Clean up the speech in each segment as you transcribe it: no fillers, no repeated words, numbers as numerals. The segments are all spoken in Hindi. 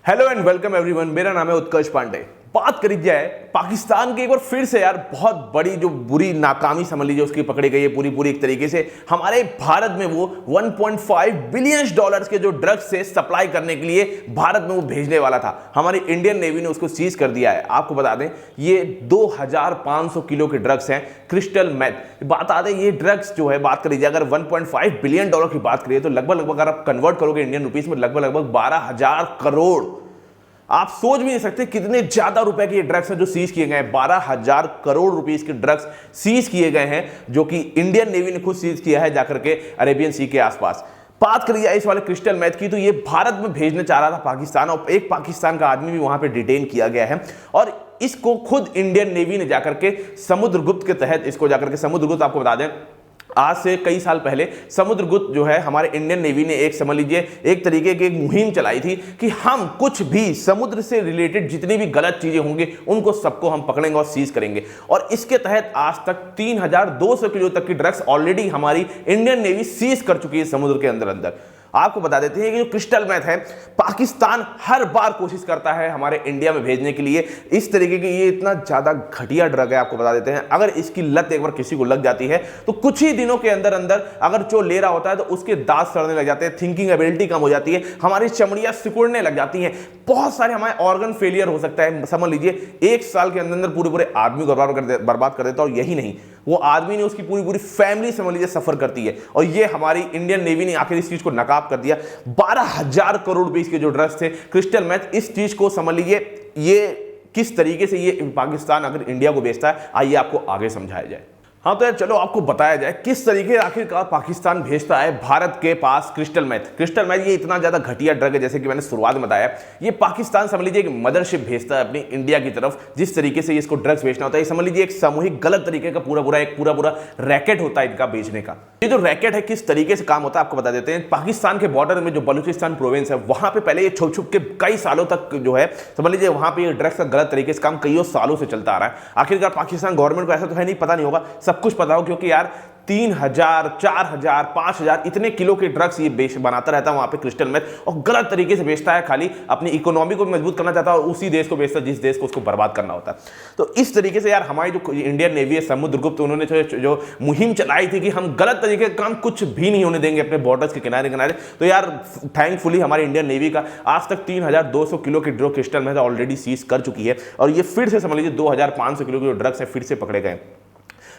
Hello and welcome everyone. मेरा नाम है उत्कर्ष पांडे। बात करी जाए पाकिस्तान के एक बार फिर से यार बहुत बड़ी जो बुरी नाकामी समझ लीजिए उसकी पकड़ी गई है पूरी एक तरीके से। हमारे भारत में वो 1.5 बिलियन डॉलर्स के जो ड्रग्स से सप्लाई करने के लिए भारत में वो भेजने वाला था। हमारी इंडियन नेवी ने उसको सीज कर दिया है। आपको बता दें ये 2500 किलो के ड्रग्स हैं, क्रिस्टल मेथ। बता दें ये ड्रग्स जो है बात करी जाए अगर 1.5 बिलियन डॉलर की बात करिए तो लगभग अगर आप कन्वर्ट करोगे इंडियन रुपीस में लगभग 12,000 करोड़। आप सोच भी नहीं सकते कितने ज्यादा रुपए के ये ड्रग्स हैं जो सीज किए गए हैं। 12,000 करोड़ रुपीस के ड्रग्स सीज किए गए हैं जो कि इंडियन नेवी ने खुद सीज किया है जाकर के अरेबियन सी के आसपास। बात करिए इस वाले क्रिस्टल मेथ की तो ये भारत में भेजने चाह रहा था पाकिस्तान, और एक पाकिस्तान का आदमी भी वहां पे डिटेन किया गया है। और इसको खुद इंडियन नेवी ने जाकर के समुद्रगुप्त के तहत इसको जाकर के समुद्रगुप्त, आपको बता दें आज से कई साल पहले समुद्रगुप्त जो है हमारे इंडियन नेवी ने एक समझ लीजिए एक तरीके की एक मुहिम चलाई थी कि हम कुछ भी समुद्र से रिलेटेड जितनी भी गलत चीजें होंगी उनको सबको हम पकड़ेंगे और सीज करेंगे। और इसके तहत आज तक 3,200 किलो तक की ड्रग्स ऑलरेडी हमारी इंडियन नेवी सीज कर चुकी है समुद्र के अंदर। आपको बता देते हैं कि जो क्रिस्टल मेथ है पाकिस्तान हर बार कोशिश करता है हमारे इंडिया में भेजने के लिए। इस तरीके की ये इतना ज्यादा घटिया ड्रग है, आपको बता देते हैं अगर इसकी लत एक बार किसी को लग जाती है तो कुछ ही दिनों के अंदर अगर जो ले रहा होता है तो उसके दांत सड़ने लग जाते हैं, थिंकिंग एबिलिटी कम हो जाती है, हमारी चमड़ियां सिकुड़ने लग जाती हैं, बहुत सारे हमारे ऑर्गन फेलियर हो सकता है। समझ लीजिए 1 साल के अंदर पूरे आदमी को बर्बाद कर देता है। और यही नहीं, वो आदमी ने उसकी पूरी फैमिली समझ लीजिए सफर करती है। और ये हमारी इंडियन नेवी ने आखिर इस चीज को नकाब कर दिया। 12,000 करोड़ रुपए के जो ड्रग्स थे क्रिस्टल मेथ, इस चीज को समझ लीजिए ये किस तरीके से ये पाकिस्तान अगर इंडिया को बेचता है, आइए आपको आगे समझाया जाए। हाँ तो यार चलो आपको बताया जाए किस तरीके आखिरकार पाकिस्तान भेजता है भारत के पास क्रिस्टल मेथ। क्रिस्टल मेथ ये इतना ज्यादा घटिया ड्रग है जैसे कि मैंने शुरुआत में बताया। ये पाकिस्तान समझ लीजिए एक मदरशिप भेजता है अपनी इंडिया की तरफ। जिस तरीके से इसको ड्रग्स बेचना होता है ये समझ लीजिए एक सामूहिक गलत तरीके का पूरा रैकेट होता है इनका बेचने का। ये जो रैकेट है किस तरीके से काम होता है आपको बता देते हैं। पाकिस्तान के बॉर्डर में जो बलूचिस्तान प्रोविंस है वहां पे पहले ये छुप के कई सालों तक जो है समझ लीजिए वहां पे ड्रग्स का गलत तरीके से काम कई सालों से चलता आ रहा है। आखिरकार पाकिस्तान गवर्नमेंट को ऐसा तो है नहीं, पता नहीं होगा, सब कुछ पता हो क्योंकि 3,000, 4,000, 5,000 इतने किलो के ड्रग्स ये बनाता रहता है वहां पे क्रिस्टल मेथ, और गलत तरीके से बेचता है। खाली अपनी इकोनॉमी को मजबूत करना चाहता है और उसी देश को बेचता है जिस देश को उसको बर्बाद करना होता है। तो इस तरीके से यार हमारी जो इंडियन नेवी है समुद्रगुप्त, उन्होंने जो मुहिम चलाई थी कि हम गलत तरीके का काम कुछ भी नहीं होने देंगे अपने बॉर्डर्स के किनारे। तो यार थैंकफुली हमारी इंडियन नेवी का आज तक 3,200 किलो के जो क्रिस्टल मेथ ऑलरेडी सीज कर चुकी है। और ये फिर से समझ लीजिए 2,500 किलो के जो ड्रग्स है फिर से पकड़े गए।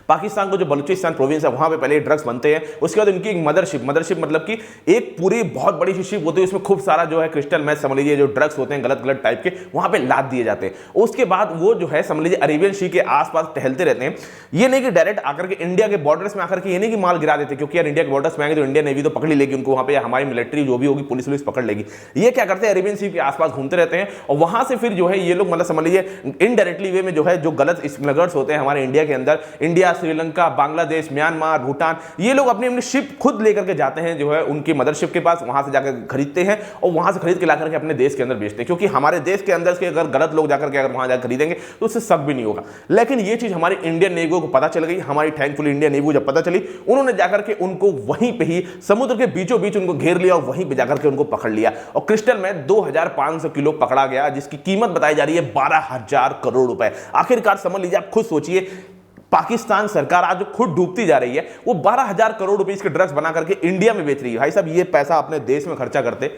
पाकिस्तान को जो बलूचिस्तान प्रोविंस है वहां पे पहले ड्रग्स बनते हैं, उसके बाद उनकी एक मदरशिप मतलब कि एक पूरी बहुत बड़ी सी शिप होती है, उसमें खूब सारा जो है क्रिस्टल मेथ समझ लीजिए जो ड्रग्स होते हैं गलत टाइप के वहां पे लाद दिए जाते हैं। उसके बाद वो जो है समझ लीजिए अरेबियन सी के आसपास टहलते रहते हैं। ये नहीं कि डायरेक्ट आकर के इंडिया के बॉर्डर्स में आकर के ये नहीं कि माल गिरा देते, क्योंकि यार इंडिया के बॉर्डर्स में आएंगे तो इंडियन नेवी तो पकड़ ही लेगी उनको, वहां पे हमारी मिलिट्री जो भी होगी पुलिस पकड़ लेगी। ये क्या करते हैं अरेबियन सी के आसपास घूमते रहते हैं और वहां से फिर जो है ये लोग मतलब समझ लीजिए इनडायरेक्टली वे में जो है जो गलत स्मगलर्स होते हैं हमारे इंडिया के अंदर, इंडिया, श्रीलंका, बांग्लादेश, म्यांमार, भूटान, ये लोग अपनी शिप खुद लेकर के जाते हैं जो है उनकी मदरशिप के पास, वहां से जाकर खरीदते हैं और वहां से खरीद के लाकर के अपने देश के अंदर बेचते हैं। क्योंकि हमारे देश के अंदर के अगर गलत लोग जाकर के अगर वहां जाकर खरीदेंगे तो उससे शक भी नहीं होगा। लेकिन ये चीज हमारी इंडियन नेवी को पता चल गई। हमारी थैंकफुली इंडियन नेवी को जब पता चली उन्होंने जाकर के उनको वहीं पे ही समुद्र के बीचों बीच उनको घेर लिया और वहीं पे जाकर के उनको पकड़ लिया। और क्रिस्टल में 2,500 किलो पकड़ा गया जिसकी कीमत बताई जा रही है 12,000 करोड़ रुपए। आखिरकार समझ लीजिए आप खुद सोचिए पाकिस्तान सरकार आज जो खुद डूबती जा रही है वो 12,000 करोड़ रुपए के ड्रग्स बना करके इंडिया में बेच रही है। भाई साहब ये पैसा अपने देश में खर्चा करते,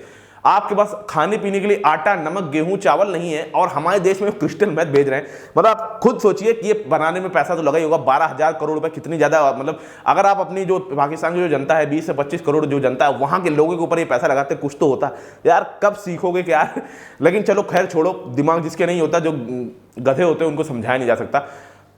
आपके पास खाने पीने के लिए आटा, नमक, गेहूं, चावल नहीं है और हमारे देश में क्रिस्टल मेथ भेज रहे हैं। मतलब आप खुद सोचिए कि ये बनाने में पैसा तो लगा ही होगा। 12,000 करोड़ रुपए कितनी ज्यादा, मतलब अगर आप अपनी जो पाकिस्तान की जो जनता है 20 से 25 करोड़ जो जनता है वहां के लोगों के ऊपर ये पैसा लगाते कुछ तो होता यार। कब सीखोगे कि यार, लेकिन चलो खैर छोड़ो, दिमाग जिसके नहीं होता, जो गधे होते हैं उनको समझाया नहीं जा सकता।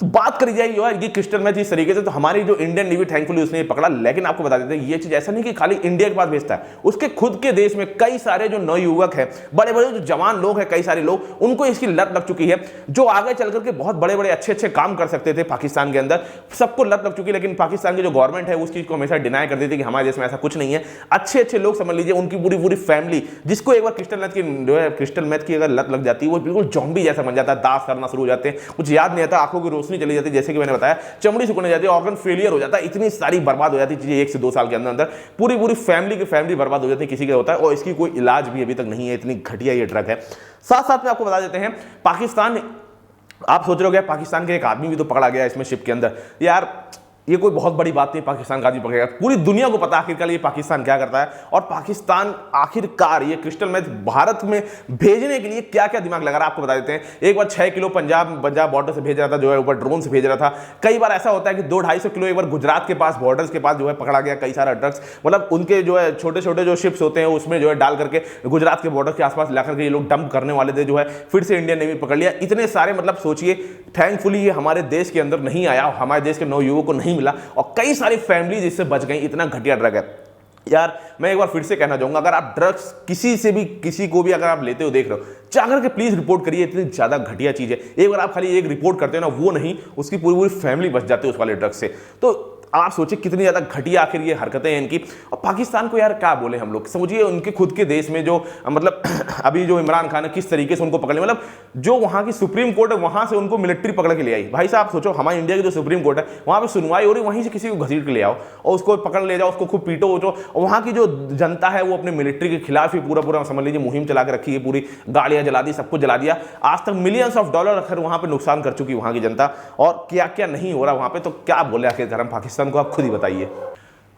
तो बात करी जाए यार ये क्रिस्टल मेथ इस तरीके से, तो हमारी जो इंडियन नेवी थैंकफुली उसने पकड़ा। लेकिन आपको बता देते हैं ये चीज ऐसा नहीं कि खाली इंडिया के पास भेजता है, उसके खुद के देश में कई सारे जो नवयुवक है, बड़े बड़े जो जवान लोग हैं, कई सारे लोग उनको इसकी लत लग चुकी है, जो आगे चल करके बहुत बड़े अच्छे काम कर सकते थे पाकिस्तान के अंदर, सबको लत लग चुकी है। लेकिन पाकिस्तान की जो गवर्नमेंट है उस चीज को हमेशा डिनाई कर देती है कि हमारे देश में ऐसा कुछ नहीं है। अच्छे लोग समझ लीजिए उनकी पूरी फैमिली, जिसको एक बार क्रिस्टल मेथ की अगर लत लग जाती है वो बिल्कुल जॉम्बी जैसा बन जाता है, दांत करना शुरू हो जाते हैं, कुछ याद नहीं आता, आंखों की रोशनी चली जाती है, जैसे कि मैंने बताया चमड़ी सुखने जाती है, ऑर्गन फेलियर हो जाता है, इतनी सारी बर्बाद हो जाती है चीजें 1 से 2 साल के अंदर अंदर, पूरी पूरी फैमिली बर्बाद हो जाती है, किसी का होता है, और इसकी कोई इलाज भी अभी तक नहीं है, इतनी घटिया ये ड्रग है। साथ साथ में आपको बता देते हैं पाकिस्तान, आप सोच रहे हो पाकिस्तान के एक आदमी भी तो पकड़ा गया इसमें शिप के अंदर। यार ये कोई बहुत बड़ी बात नहीं, पाकिस्तान का आदमी पकड़ेगा, पूरी दुनिया को पता आखिरकार ये पाकिस्तान क्या करता है, और पाकिस्तान आखिरकार ये क्रिस्टल मैच भारत में भेजने के लिए क्या क्या दिमाग लगा रहा है आपको बता देते हैं। एक बार 6 किलो पंजाब बॉर्डर से भेज रहा था, जो है ऊपर ड्रोन से भेज रहा था। कई बार ऐसा होता है कि 200-250 किलो एक बार गुजरात के पास बॉर्डर्स के पास जो है पकड़ा गया कई सारा ड्रग्स, मतलब उनके जो है छोटे छोटे जो शिप्स होते हैं उसमें जो है डाल करके गुजरात के बॉर्डर के आसपास ला करके ये लोग डंप करने वाले थे, जो है फिर से इंडियन नेवी पकड़ लिया। इतने सारे मतलब सोचिए, थैंकफुली ये हमारे देश के अंदर नहीं आया, हमारे देश के नवयुवकों को नहीं मिला, और कई सारी फैमिली जिससे बच गई। इतना घटिया ड्रग है यार। मैं एक बार फिर से कहना चाहूंगा, अगर आप ड्रग्स किसी को भी अगर आप लेते हो देख रहे हो, जाकर के प्लीज रिपोर्ट करिए, इतनी ज्यादा घटिया चीज है। एक बार आप खाली एक रिपोर्ट करते हो ना, वो नहीं, उसकी पूरी पूरी फैमिली बच जाती है उस वाले ड्रग्स से। तो आप सोचिए कितनी ज्यादा घटिया आखिर ये हरकतें हैं इनकी। और पाकिस्तान को यार क्या बोले हम लोग, समझिए उनके खुद के देश में जो मतलब अभी जो इमरान खान है किस तरीके से उनको पकड़ लिया, मतलब जो वहां की सुप्रीम कोर्ट है वहां से उनको मिलिट्री पकड़ के ले आई। भाई साहब सोचो, हमारे इंडिया की जो सुप्रीम कोर्ट है वहां पे सुनवाई हो रही, वहीं से किसी को घसीट के ले आओ और उसको पकड़ ले जाओ, उसको खूब पीटो वोटो। और वहां की जो जनता है वो अपने मिलिट्री के खिलाफ ही पूरा समझ लीजिए मुहिम चला के रखी है, पूरी गाड़ियां जला दी, सब कुछ जला दिया। आज तक मिलियंस ऑफ डॉलर अखर वहां पे नुकसान कर चुकी वहां की जनता, और क्या क्या नहीं हो रहा वहां पे। तो क्या बोले आखिरकार हम पाकिस्तान को, आप खुद ही बताइए।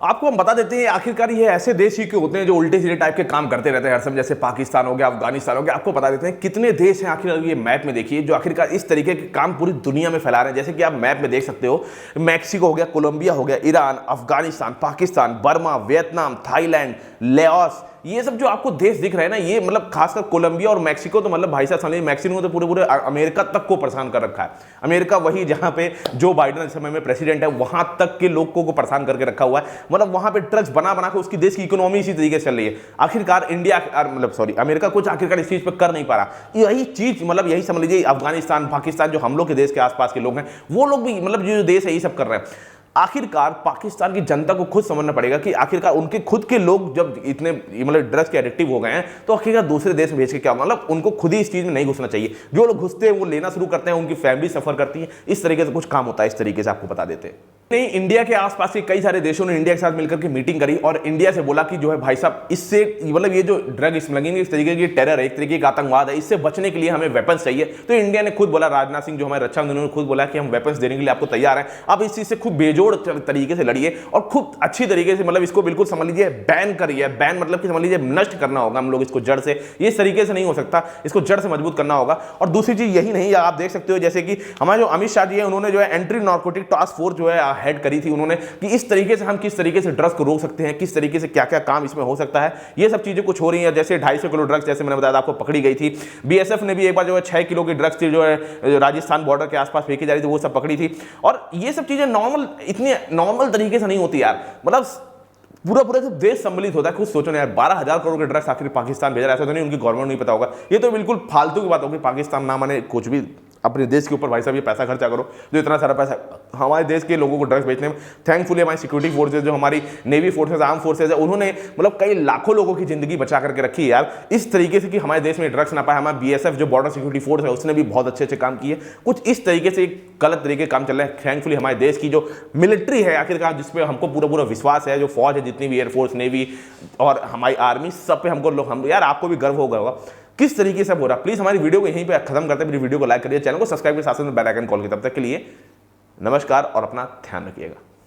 आपको हम बता देते हैं आखिरकार ये ऐसे देश ही के होते हैं जो उल्टे सीधे टाइप के काम करते रहते हैं हर समय, जैसे पाकिस्तान हो गया, अफगानिस्तान हो गया। आपको बता देते हैं कितने देश हैं आखिर ये मैप में देखिए जो आखिरकार इस तरीके के काम पूरी दुनिया में फैला रहे हैं। जैसे कि आप मैप में देख सकते हो, मैक्सिको हो गया, कोलंबिया हो गया, Iran, Afghanistan, Pakistan, Burma, Vietnam, Thailand, Laos, ये सब जो आपको देश दिख रहे हैं ना, ये मतलब खासकर कोलंबिया और मैक्सिको तो मतलब भाई साहब समझिए, मैक्सिको तो पूरे अमेरिका तक को परेशान कर रखा है। अमेरिका वही जहां पे जो बाइडेन इस समय में प्रेसिडेंट है, वहां तक के लोगों को परेशान करके रखा हुआ है। मतलब वहां पे ड्रग्स बना के उसकी देश की इकोनॉमी इसी तरीके से चल रही है। आखिरकार अमेरिका कुछ आखिरकार इस चीज पर कर नहीं पा रहा। यही चीज मतलब यही समझ लीजिए अफगानिस्तान, पाकिस्तान जो हम लोग के देश के आसपास के लोग हैं, वो लोग भी मतलब जो देश है ये सब कर रहे हैं। आखिरकार पाकिस्तान की जनता को खुद समझना पड़ेगा कि आखिरकार उनके खुद के लोग जब इतने मतलब ड्रग्स के एडिक्टिव हो गए हैं, तो आखिरकार दूसरे देश में भेज के क्या, मतलब उनको खुद ही इस चीज में नहीं घुसना चाहिए। जो लोग घुसते हैं वो लेना शुरू करते हैं, उनकी फैमिली सफर करती है, इस तरीके से कुछ काम होता है। इस तरीके से आपको बता देते हैं। नहीं, इंडिया के आसपास के कई सारे देशों ने इंडिया के साथ मिलकर के मीटिंग करी और इंडिया से बोला कि जो है भाई साहब, इससे मतलब ये जो ड्रग स्मगलिंग इस तरीके की टेरर है, एक तरीके का आतंकवाद है, इससे बचने के लिए हमें वेपन्स चाहिए। तो इंडिया ने खुद बोला, राजनाथ सिंह जो हमारे रक्षा मंत्री ने खुद बोला कि हम वेपन्स देने के लिए आपको तैयार हैं। अब इस चीज से खूब बेजोड़ तरीके से लड़िए और खूब अच्छी तरीके से मतलब इसको बिल्कुल समझ लीजिए बैन करिए। बैन मतलब कि समझ लीजिए नष्ट करना होगा हम लोग इसको जड़ से। ये इस तरीके से नहीं हो सकता, इसको जड़ से मजबूत करना होगा। और दूसरी चीज यही नहीं, आप देख सकते हो जैसे कि हमारे जो अमित शाह जी है, उन्होंने जो है एंटी नार्कोटिक टास्क फोर्स जो है हेड करी थी उन्होंने, कि इस तरीके से हम किस तरीके से ड्रग्स को रोक सकते हैं, किस तरीके से क्या क्या काम इसमें हो सकता है। ये सब चीजें कुछ हो रही हैं। जैसे 250 किलो ड्रग्स जैसे मैंने बताया आपको पकड़ी गई थी। बीएसएफ ने भी एक बार जो है 6 किलो की ड्रग्स थी जो है राजस्थान बॉर्डर के आसपास फेंकी जा रही थी, वो सब पकड़ी थी। और ये सब चीजें नॉर्मल, इतनी नॉर्मल तरीके से नहीं होती यार। मतलब पूरा देश सम्मिलित होता है। खुद सोचो ना यार, 12,000 करोड़ के ड्रग्स आखिर पाकिस्तान भेज रहा है। ऐसा तो नहीं उनकी गवर्नमेंट नहीं पता होगा। ये तो बिल्कुल फालतू की बात होगी। पाकिस्तान ना माने कुछ भी, अपने देश के ऊपर भाई साहब ये पैसा खर्चा करो, जो इतना सारा पैसा हमारे देश के लोगों को ड्रग्स बेचने में। थैंकफुली हमारी सिक्योरिटी फोर्सेज, जो हमारी नेवी फोर्सेज, आर्म फोर्सेज है, उन्होंने मतलब कई लाखों लोगों की जिंदगी बचा करके रखी है यार, इस तरीके से कि हमारे देश में ड्रग्स ना पाए। हमारा बीएसएफ जो बॉर्डर सिक्योरिटी फोर्स है, उसने भी बहुत अच्छे काम किए। कुछ इस तरीके से गलत तरीके काम चल रहे हैं। थैंकफुली हमारे देश की जो मिलिट्री है आखिरकार, जिसपे हमको पूरा विश्वास है, जो फौज है जितनी भी, एयरफोर्स, नेवी और हमारी आर्मी, सब पे हमको लोग, हम यार आपको भी गर्व होगा किस तरीके से हो रहा। प्लीज हमारी वीडियो को यहीं पे खत्म करते हैं। मेरी वीडियो को लाइक करिए, चैनल को सब्सक्राइब के साथ साथ बेल आइकन कॉल की। तब तक के लिए नमस्कार और अपना ध्यान रखिएगा।